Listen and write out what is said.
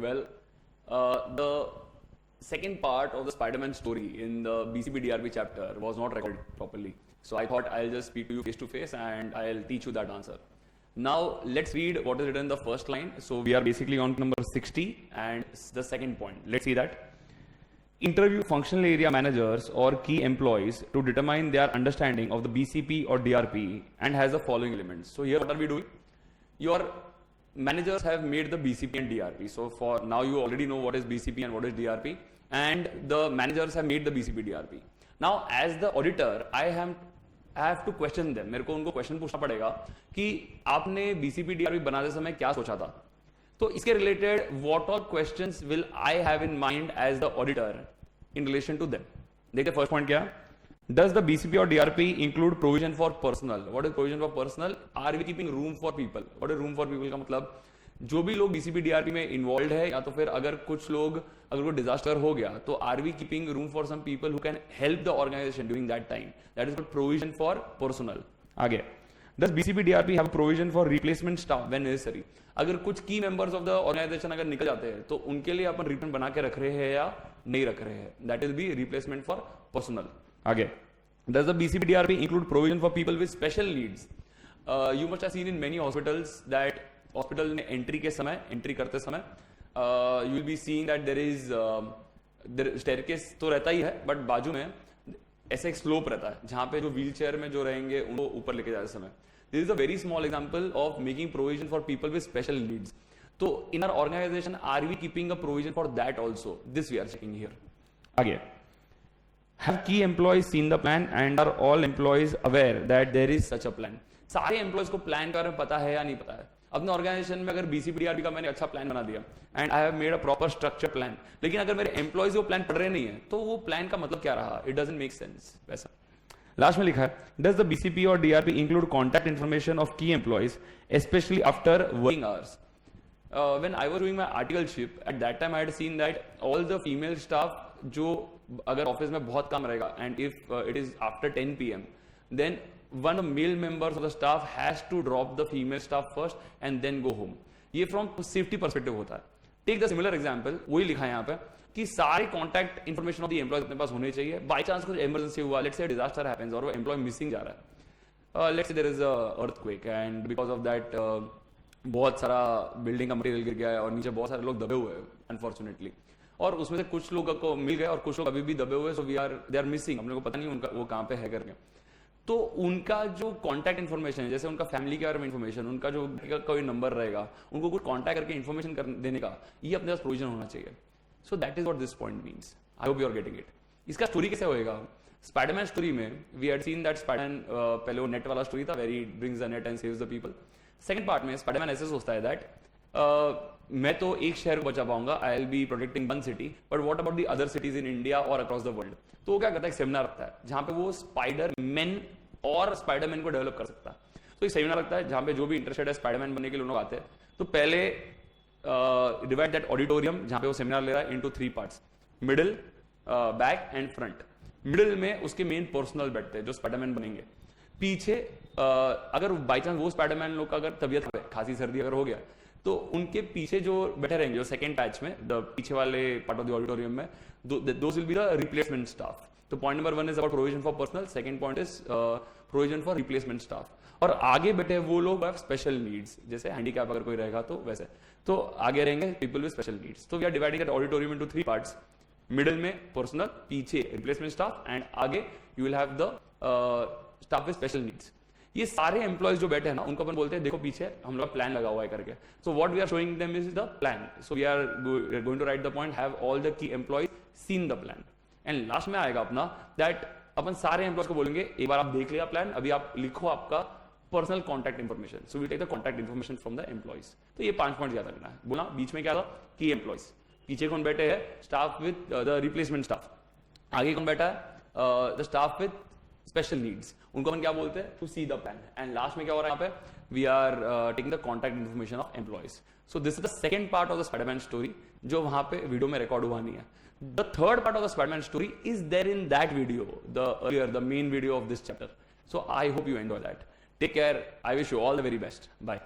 Well, the second part of the Spider-Man story in the BCP DRP chapter was not recorded properly. So I thought I'll just speak to you face to face and I'll teach you that answer. Now let's read what is written in the first line. So we are basically on number 60 and the second point. Let's see that. Interview functional area managers or key employees to determine their understanding of the BCP or DRP and has the following elements. So here what are we doing? Your managers have made the BCP and DRP. So for now you already know what is BCP and what is DRP, and the managers have made the BCP DRP. Now as the auditor I have to question them. मेरे को उनको question पूछना पड़ेगा कि आपने BCP DRP बनाते समय क्या सोचा था. तो इसके related what all questions will I have in mind as the auditor in relation to them. देखिए फर्स्ट पॉइंट क्या है. Does the BCP or DRP include provision for personal? What is provision for personal? Are we keeping room for people? What is room for people का मतलब जो भी लोग BCP DRP में involve है या तो फिर अगर कुछ लोग अगर कोई डिजास्टर हो गया तो are we keeping room for some people who can help the organization during that time? That is called provision for personal. आगे Does BCP DRP have a provision for replacement staff when necessary? अगर कुछ की members of the organisation अगर निकल जाते हैं तो उनके लिए अपन रिप्लेसमेंट बना के रख रहे हैं या नहीं रख रहे हैं. That is be replacement for personal. आगे Does the BCP DRP include provision for people with special needs? You must have seen in many hospitals that hospital में एंट्री करते समय you will be seeing that there is staircase तो रहता ही है but बाजू में ऐसा एक स्लोप रहता है जहां पे जो व्हील चेयर में जो रहेंगे उनको ऊपर लेके जाते समय. This is a very small example of making provision for people with special needs. तो in our organization are we keeping a provision for that also? This we are checking here. आगे Have key employees seen the plan and are all employees aware that there is such a plan? सारे employees को plan का पता है या नहीं पता है. अपने ऑर्गेनाइजेशन में अगर BCP DRP का मैंने अच्छा प्लान बना दिया and I have made a proper structure plan, लेकिन अगर मेरे एम्प्लॉयज वो प्लान पढ़ रहे नहीं है तो वो प्लान का मतलब क्या रहा. It doesn't make sense. वैसा लास्ट में लिखा है डज द BCP और DRP include contact information of key employees specially after working hours. When I was doing my articleship, at that time I had seen that all the female staff जो अगर office में बहुत काम रहेगा and if it is after 10 PM, then one of the male members of the staff has to drop the female staff first and then go home. ये from safety perspective होता है. Take the similar example, वही लिखा है यहाँ पे कि सारे contact information of the employee अपने पास होने चाहिए. बाई चांस कुछ इमरजेंसी हुआ, लेट्स से डिजास्टर हैपेंस और वो एम्प्लॉय मिसिंग जा रहा है. Let's say there is a earthquake and because of that बहुत सारा बिल्डिंग का मटेरियल गिर गया है और नीचे बहुत सारे लोग दबे हुए हैं अनफॉर्चुनेटली, और उसमें से कुछ लोगों को मिल गए और कुछ लोग अभी भी दबे हुए. सो दे आर मिसिंग. हम लोग को पता नहीं उनका वो कहाँ पे है करके. तो उनका जो कॉन्टैक्ट इन्फॉर्मेशन है, जैसे उनका फैमिली के बारे में इन्फॉर्मेशन, उनका जो कोई नंबर रहेगा, उनको कुछ कॉन्टैक्ट करके इन्फॉर्मेशन देने का ये अपने पास प्रोविजन होना चाहिए. So that is what this point means. I hope you are getting it. इसका स्टोरी कैसे होएगा. स्पाइडरमैन स्टोरी में we had seen that Spiderman पहले वो नेट वाला स्टोरी था, very brings the net and saves the people. Second part में Spiderman ऐसे सोचता है दैट मैं तो एक शहर को बचा पाऊंगा, I will be protecting one city, but what about the other cities in India और अक्रॉस द वर्ल्ड. तो वो क्या करता है, एक सेमिनार रखता है जहां पे वो स्पाइडर मैन और स्पाइडरमैन को डेवलप कर सकता है. तो एक सेमिनार रखता है जहां पे जो भी इंटरेस्टेड है स्पाइडरमैन बनने के लिए लोग आते हैं. तो पहले डिवाइड दैट ऑडिटोरियम जहां पे वो सेमिनार ले रहा है into 3 parts, middle, back and front. Middle में उसके मेन पर्सनल बैठते हैं जो स्पाइडरमैन बनेंगे. पीछे अगर बाई चांस वो स्पाइडरमैन लोग का अगर तबियत खांसी सर्दी अगर हो गया तो उनके पीछे जो बैठे रहेंगे जो सेकंड बैच में द पीछे वाले पार्ट ऑफ द ऑडिटोरियम में, those will be the replacement staff. तो point number 1 is about provision for personal, second point is provision for replacement staff. और आगे बैठे वो लोग हैव स्पेशल नीड्स, जैसे हैंडीकैप अगर कोई रहेगा तो वैसे. तो आगे रहेंगे पीपल विद स्पेशल नीड्स. तो we are dividing that auditorium into 3 parts. Middle में पर्सनल, पीछे रिप्लेसमेंट स्टाफ एंड आगे you will have the staff with special needs. ये सारे एम्प्लॉयज जो बैठे हैं ना उनको अपन बोलते हैं देखो पीछे हम लोग प्लान लगा हुआ है करके. So what we are showing them is the plan. So we are going to write the point have all the key employees seen the plan. And last में आएगा अपना दैट अपन सारे एम्प्लॉयज को बोलेंगे एक बार आप देख लिया प्लान, अभी आप लिखो आपका personal contact information. So we take the contact information from the employees. तो ये 5 पॉइंट याद रखना है. बोला बीच में क्या था, की एम्प्लॉयज. पीछे कौन बैठे हैं, staff with the replacement staff. आगे कौन बैठा है, the staff with special needs. उनको अपन क्या बोलते हैं, to see the plan. And last में क्या हो रहा है यहाँ पे, we are taking the contact information of employees. So this is the second part of the Spiderman story जो वहां पे वीडियो में रिकॉर्ड हुआ नहीं है. The third part of the Spiderman story is there in that video, the main video of this chapter. So I hope you enjoy that. Take care. I wish you all the very best. Bye.